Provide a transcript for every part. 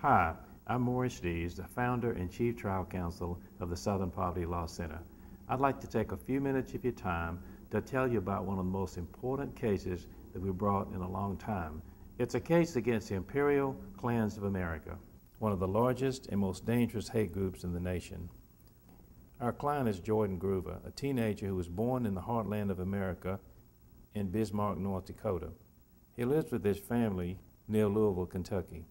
Hi, I'm Maurice Dees, the founder and chief trial counsel of the Southern Poverty Law Center. I'd like to take a few minutes of your time to tell you about one of the most important cases that we brought in a long time. It's a case against the Imperial Klans of America, one of the largest and most dangerous hate groups in the nation. Our client is Jordan Groover, a teenager who was born in the heartland of America in Bismarck, North Dakota. He lives with his family near Louisville, Kentucky.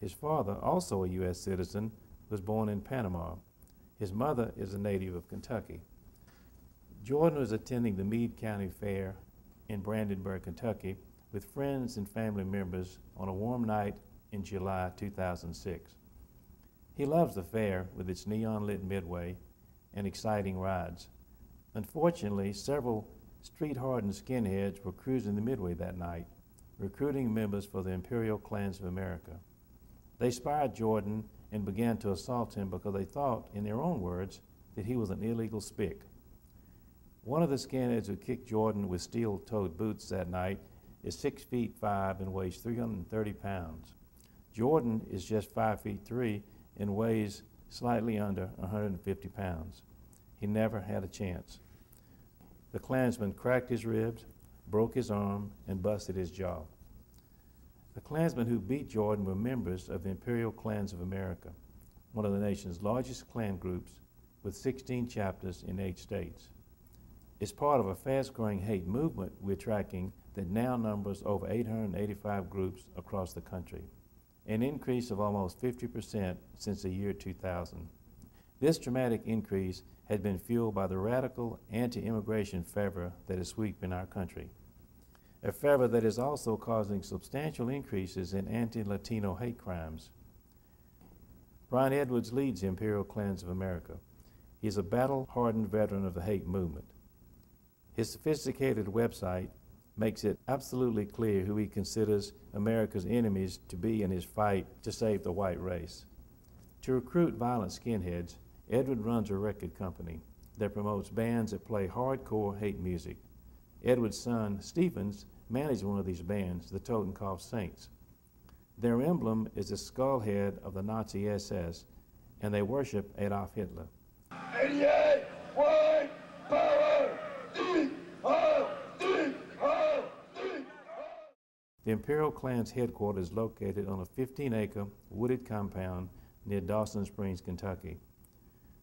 His father, also a U.S. citizen, was born in Panama. His mother is a native of Kentucky. Jordan was attending the Meade County Fair in Brandenburg, Kentucky, with friends and family members on a warm night in July 2006. He loves the fair with its neon-lit midway and exciting rides. Unfortunately, several street-hardened skinheads were cruising the midway that night, recruiting members for the Imperial Klans of America. They spied Jordan and began to assault him because they thought, in their own words, that he was an illegal spic. One of the skinheads who kicked Jordan with steel-toed boots that night is 6'5" and weighs 330 pounds. Jordan is just 5'3" and weighs slightly under 150 pounds. He never had a chance. The Klansmen cracked his ribs, broke his arm, and busted his jaw. The Klansmen who beat Jordan were members of the Imperial Klans of America, one of the nation's largest Klan groups with 16 chapters in 8 states. It's part of a fast-growing hate movement we're tracking that now numbers over 885 groups across the country, an increase of almost 50% since the year 2000. This dramatic increase had been fueled by the radical anti-immigration fervor that is sweeping our country, a fervor that is also causing substantial increases in anti-Latino hate crimes. Brian Edwards leads the Imperial Klans of America. He's a battle-hardened veteran of the hate movement. His sophisticated website makes it absolutely clear who he considers America's enemies to be in his fight to save the white race. To recruit violent skinheads, Edward runs a record company that promotes bands that play hardcore hate music. Edward's son, Stephens, managed one of these bands, the Totenkopf Saints. Their emblem is the skull head of the Nazi SS, and they worship Adolf Hitler. 88, white power, The Imperial Klan's headquarters is located on a 15-acre wooded compound near Dawson Springs, Kentucky.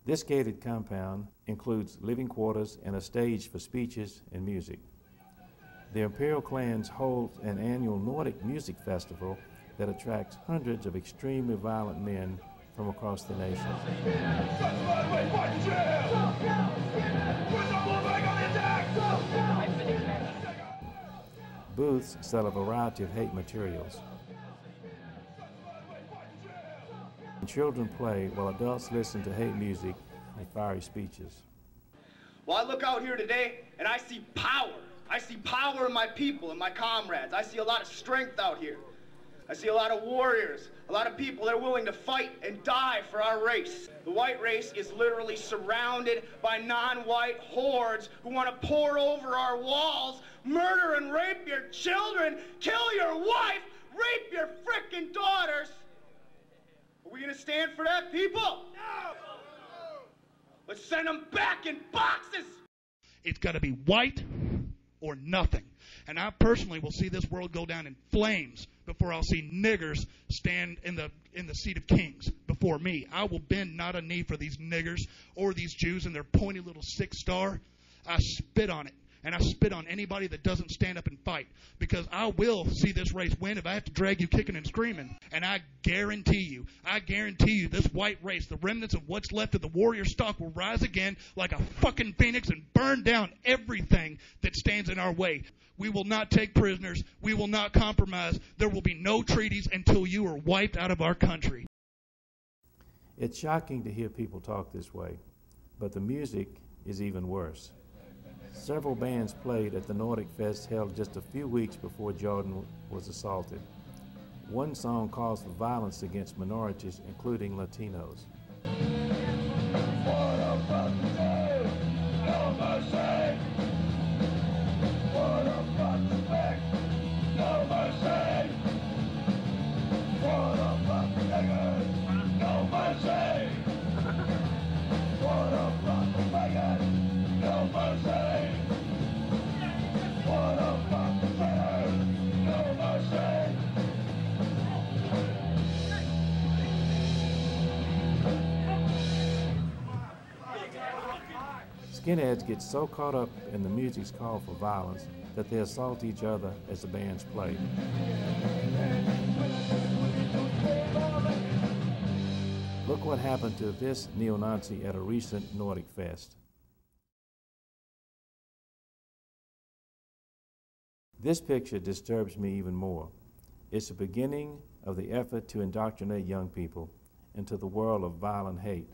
This gated compound includes living quarters and a stage for speeches and music. The Imperial Klans hold an annual Nordic music festival that attracts hundreds of extremely violent men from across the nation. Booths sell a variety of hate materials. And children play while adults listen to hate music and fiery speeches. Well, I look out here today and I see power. I see power in my people and my comrades. I see a lot of strength out here. I see a lot of warriors, a lot of people that are willing to fight and die for our race. The white race is literally surrounded by non-white hordes who want to pour over our walls, murder and rape your children, kill your wife, rape your frickin' daughters. Are we gonna stand for that, people? No! Let's send them back in boxes! It's gotta be white or nothing. And I personally will see this world go down in flames before I'll see niggers stand in the seat of kings before me. I will bend not a knee for these niggers or these Jews and their pointy little 6-star. I spit on it. And I spit on anybody that doesn't stand up and fight. Because I will see this race win if I have to drag you kicking and screaming. And I guarantee you this white race, the remnants of what's left of the warrior stock will rise again like a fucking phoenix and burn down everything that stands in our way. We will not take prisoners. We will not compromise. There will be no treaties until you are wiped out of our country. It's shocking to hear people talk this way, but the music is even worse. Several bands played at the Nordic Fest held just a few weeks before Jordan was assaulted. One song calls for violence against minorities, including Latinos. No mercy! Skinheads get so caught up in the music's call for violence that they assault each other as the bands play. Look what happened to this neo-Nazi at a recent Nordic Fest. This picture disturbs me even more. It's the beginning of the effort to indoctrinate young people into the world of violent hate.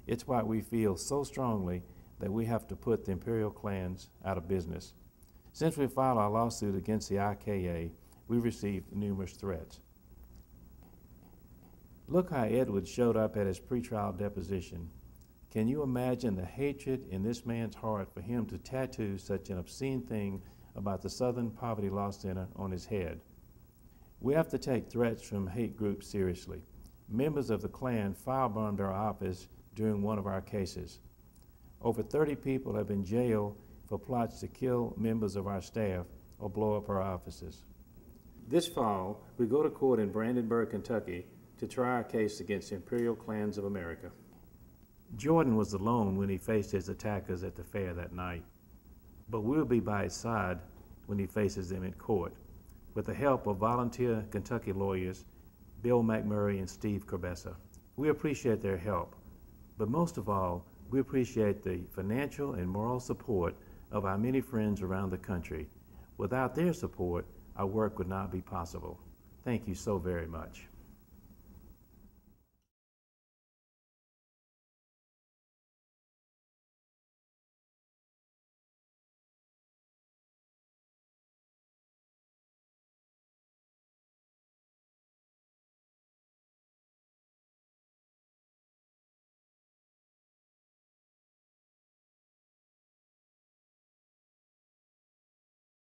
It's why we feel so strongly that we have to put the Imperial Klans out of business. Since we filed our lawsuit against the IKA, we've received numerous threats. Look how Edward showed up at his pretrial deposition. Can you imagine the hatred in this man's heart for him to tattoo such an obscene thing about the Southern Poverty Law Center on his head? We have to take threats from hate groups seriously. Members of the Klan firebombed our office during one of our cases. Over 30 people have been jailed for plots to kill members of our staff or blow up our offices. This fall, we go to court in Brandenburg, Kentucky to try our case against Imperial Klans of America. Jordan was alone when he faced his attackers at the fair that night, but we'll be by his side when he faces them in court, with the help of volunteer Kentucky lawyers Bill McMurray and Steve Corbessa. We appreciate their help, but most of all, we appreciate the financial and moral support of our many friends around the country. Without their support, our work would not be possible. Thank you so very much.